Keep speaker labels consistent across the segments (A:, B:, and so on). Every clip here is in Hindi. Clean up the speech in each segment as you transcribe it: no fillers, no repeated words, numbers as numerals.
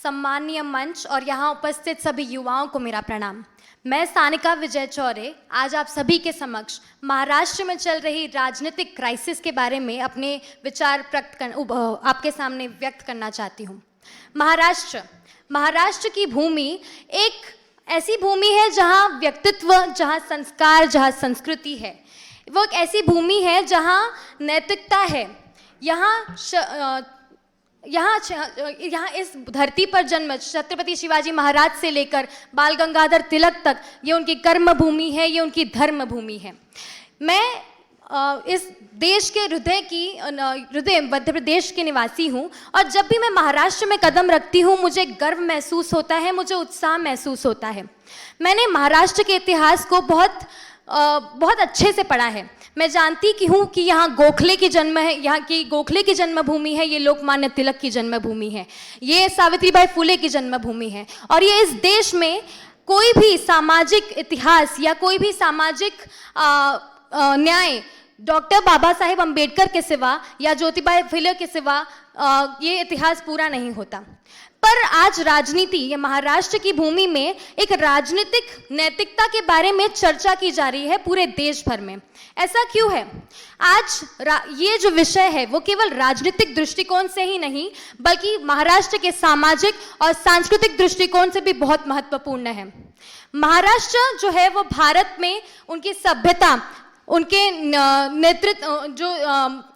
A: सम्मानीय मंच और यहाँ उपस्थित सभी युवाओं को मेरा प्रणाम। मैं सानिका विजय चौरे आज आप सभी के समक्ष महाराष्ट्र में चल रही राजनीतिक क्राइसिस के बारे में अपने विचार आपके सामने व्यक्त करना चाहती हूँ। महाराष्ट्र की भूमि एक ऐसी भूमि है जहाँ व्यक्तित्व, जहाँ संस्कार, जहाँ संस्कृति है। वो एक ऐसी भूमि है जहाँ नैतिकता है। यहाँ इस धरती पर जन्म छत्रपति शिवाजी महाराज से लेकर बाल गंगाधर तिलक तक ये उनकी कर्म भूमि है, ये उनकी धर्म भूमि है। मैं इस देश के हृदय मध्य प्रदेश के निवासी हूँ और जब भी मैं महाराष्ट्र में कदम रखती हूँ मुझे गर्व महसूस होता है, मुझे उत्साह महसूस होता है। मैंने महाराष्ट्र के इतिहास को बहुत अच्छे से पढ़ा है। मैं जानती हूँ कि यहाँ गोखले की जन्म है, यहाँ की गोखले की जन्मभूमि है, ये लोकमान्य तिलक की जन्मभूमि है, ये सावित्रीबाई फुले की जन्मभूमि है। और ये इस देश में कोई भी सामाजिक इतिहास या कोई भी सामाजिक न्याय डॉक्टर बाबा साहेब अम्बेडकर के सिवा या ज्योतिबा फुले के सिवा ये इतिहास पूरा नहीं होता। पर आज राजनीति या महाराष्ट्र की भूमि में एक राजनीतिक नैतिकता के बारे में चर्चा की जा रही है पूरे देश भर में। ऐसा क्यों है? आज ये जो विषय है वो केवल राजनीतिक दृष्टिकोण से ही नहीं बल्कि महाराष्ट्र के सामाजिक और सांस्कृतिक दृष्टिकोण से भी बहुत महत्वपूर्ण है। महाराष्ट्र जो है वो भारत में उनकी सभ्यता, उनके नेतृत्व जो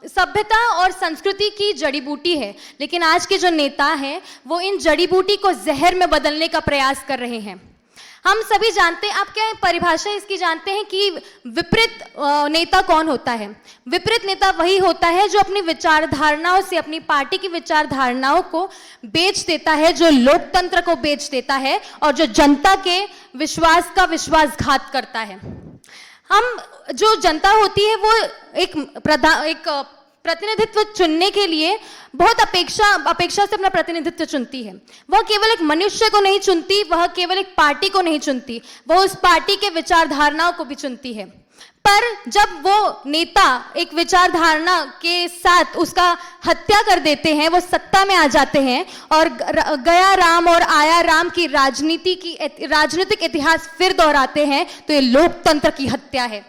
A: सभ्यता और संस्कृति की जड़ी बूटी है, लेकिन आज के जो नेता हैं वो इन जड़ी बूटी को जहर में बदलने का प्रयास कर रहे हैं। हम सभी जानते हैं, आप क्या परिभाषा इसकी जानते हैं कि विपरीत नेता कौन होता है? विपरीत नेता वही होता है जो अपनी विचारधारणाओं से, अपनी पार्टी की विचारधारणाओं को बेच देता है, जो लोकतंत्र को बेच देता है और जो जनता के विश्वास का विश्वासघात करता है। हम जो जनता होती है वो एक प्रतिनिधित्व चुनने के लिए बहुत अपेक्षा से अपना प्रतिनिधित्व चुनती है। वह केवल एक मनुष्य को नहीं चुनती, वह केवल एक पार्टी को नहीं चुनती, वह उस पार्टी के विचारधारणाओं को भी चुनती है। पर जब वो नेता एक विचारधारणा के साथ उसका हत्या कर देते हैं, वो सत्ता में आ जाते हैं और गया राम और आया राम की राजनीतिक इतिहास फिर दोहराते हैं, तो ये लोकतंत्र की हत्या है।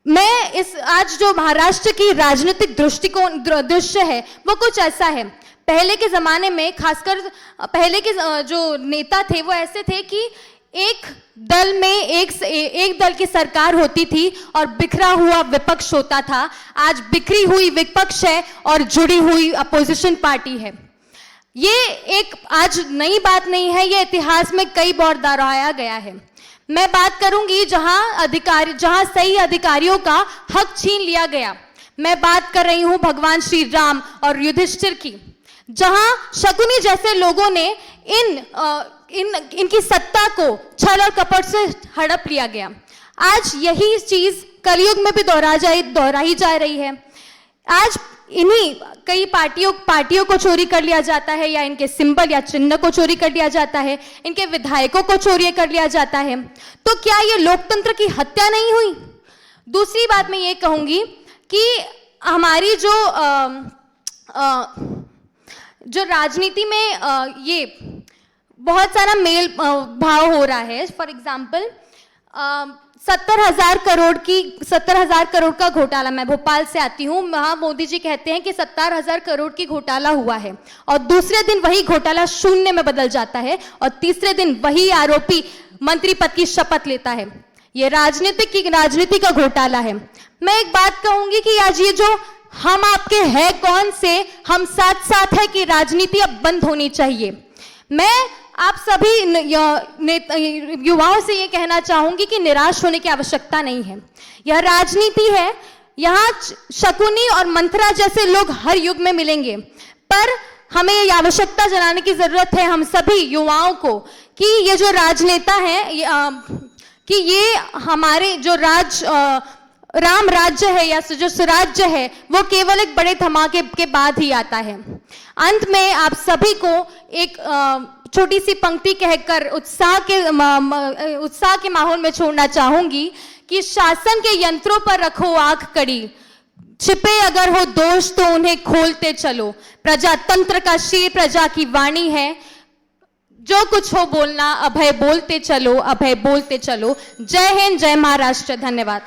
A: मैं आज जो महाराष्ट्र की राजनीतिक दृश्य है वो कुछ ऐसा है। पहले के जमाने में, खासकर पहले के जो नेता थे वो ऐसे थे कि एक दल में एक दल की सरकार होती थी और बिखरा हुआ विपक्ष होता था। आज बिखरी हुई विपक्ष है और जुड़ी हुई अपोजिशन पार्टी है। ये एक आज नई बात नहीं है, ये इतिहास में कई बार दोहराया गया है। मैं बात करूंगी जहां सही अधिकारियों का हक छीन लिया गया। मैं बात कर रही हूं भगवान श्री राम और युधिष्ठिर की, जहां शकुनी जैसे लोगों ने इनकी सत्ता को छल और कपट से हड़प लिया गया। आज यही चीज कलयुग में भी दोहराई जा रही है। आज इन्हीं कई पार्टियों को चोरी कर लिया जाता है, या इनके सिंबल या चिन्ह को चोरी कर लिया जाता है, इनके विधायकों को चोरी कर लिया जाता है। तो क्या ये लोकतंत्र की हत्या नहीं हुई? दूसरी बात मैं ये कहूंगी कि हमारी जो राजनीति में ये बहुत सारा मेल भाव हो रहा है। फॉर एग्जाम्पल 70,000 करोड़ का घोटाला, मैं भोपाल से आती हूँ, वहाँ मोदी जी कहते हैं कि 70,000 करोड़ की घोटाला हुआ है और दूसरे दिन वही घोटाला शून्य में बदल जाता है और तीसरे दिन वही आरोपी मंत्री पद की शपथ लेता है। ये राजनीति का घोटाला है। मैं एक बात कहूंगी कि आज ये जो हम आपके है कौन से हम साथ साथ है कि राजनीति अब बंद होनी चाहिए। मैं आप सभी युवाओं से ये कहना चाहूंगी कि निराश होने की आवश्यकता नहीं है। यह राजनीति है, यहाँ शकुनी और मंथरा जैसे लोग हर युग में मिलेंगे, पर हमें ये आवश्यकता जनाने की जरूरत है हम सभी युवाओं को कि ये जो राजनेता हैं कि ये हमारे जो राम राज्य है या जो सुराज्य है वो केवल एक बड़े धमाके के बाद ही आता है। अंत में आप सभी को एक छोटी सी पंक्ति कहकर उत्साह के माहौल में छोड़ना चाहूंगी कि शासन के यंत्रों पर रखो आंख कड़ी, छिपे अगर हो दोष तो उन्हें खोलते चलो। प्रजातंत्र का शेर प्रजा की वाणी है, जो कुछ हो बोलना, अभय बोलते चलो, अभय बोलते चलो। जय हिंद, जय महाराष्ट्र। धन्यवाद।